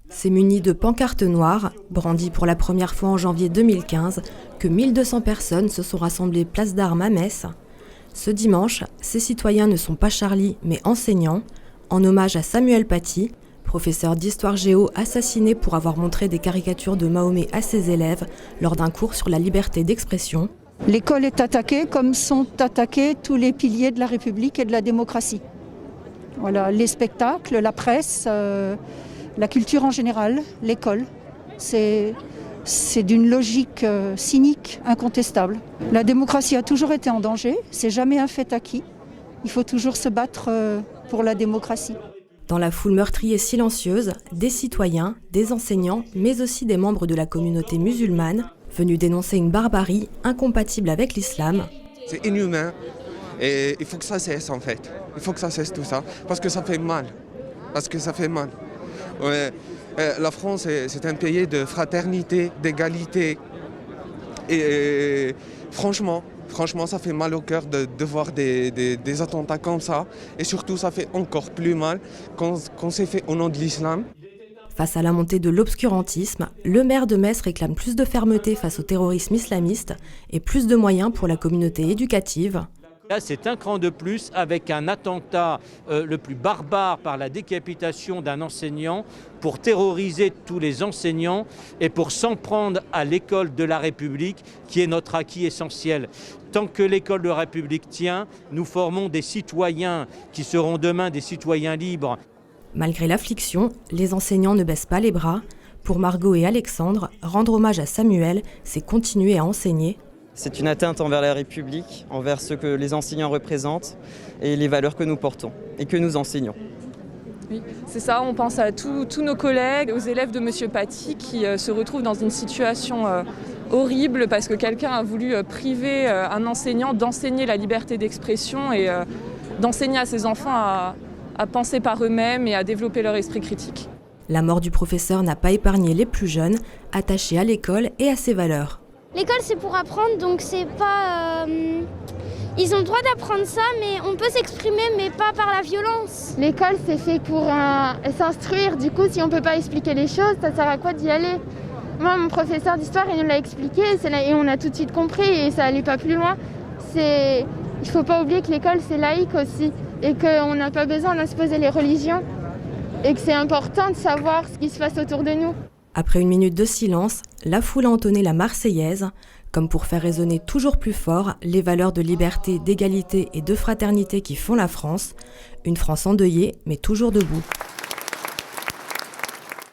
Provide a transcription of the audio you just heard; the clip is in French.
C'est muni de pancartes noires, brandies pour la première fois en janvier 2015, que 1200 personnes se sont rassemblées place d'Armes à Metz. Ce dimanche, ces citoyens ne sont pas Charlie, mais enseignants, en hommage à Samuel Paty, professeur d'histoire géo assassiné pour avoir montré des caricatures de Mahomet à ses élèves lors d'un cours sur la liberté d'expression. L'école est attaquée comme sont attaqués tous les piliers de la République et de la démocratie. Voilà, les spectacles, la presse, la culture en général, l'école, c'est d'une logique cynique, incontestable. La démocratie a toujours été en danger, c'est jamais un fait acquis. Il faut toujours se battre pour la démocratie. Dans la foule meurtrie et silencieuse, des citoyens, des enseignants, mais aussi des membres de la communauté musulmane, venus dénoncer une barbarie incompatible avec l'islam. C'est inhumain et il faut que ça cesse en fait. Il faut que ça cesse tout ça, parce que ça fait mal. Ouais. La France, c'est un pays de fraternité, d'égalité. Et franchement, ça fait mal au cœur de voir des attentats comme ça. Et surtout, ça fait encore plus mal quand c'est fait au nom de l'islam. Face à la montée de l'obscurantisme, le maire de Metz réclame plus de fermeté face au terrorisme islamiste et plus de moyens pour la communauté éducative. Là, c'est un cran de plus avec un attentat le plus barbare par la décapitation d'un enseignant pour terroriser tous les enseignants et pour s'en prendre à l'école de la République qui est notre acquis essentiel. Tant que l'école de la République tient, nous formons des citoyens qui seront demain des citoyens libres. Malgré l'affliction, les enseignants ne baissent pas les bras. Pour Margot et Alexandre, rendre hommage à Samuel, c'est continuer à enseigner. C'est une atteinte envers la République, envers ce que les enseignants représentent et les valeurs que nous portons et que nous enseignons. Oui, c'est ça, on pense à tous nos collègues, aux élèves de M. Paty qui se retrouvent dans une situation horrible parce que quelqu'un a voulu priver un enseignant d'enseigner la liberté d'expression et d'enseigner à ses enfants à penser par eux-mêmes et à développer leur esprit critique. La mort du professeur n'a pas épargné les plus jeunes, attachés à l'école et à ses valeurs. L'école, c'est pour apprendre, donc c'est pas... Ils ont le droit d'apprendre ça, mais on peut s'exprimer, mais pas par la violence. L'école, c'est fait pour s'instruire. Du coup, si on peut pas expliquer les choses, ça sert à quoi d'y aller? Moi, mon professeur d'histoire, il nous l'a expliqué, et on a tout de suite compris, et ça allait pas plus loin. Il faut pas oublier que l'école, c'est laïque aussi, et qu'on n'a pas besoin d'imposer les religions, et que c'est important de savoir ce qui se passe autour de nous. Après une minute de silence, la foule a entonné la Marseillaise, comme pour faire résonner toujours plus fort les valeurs de liberté, d'égalité et de fraternité qui font la France. Une France endeuillée, mais toujours debout.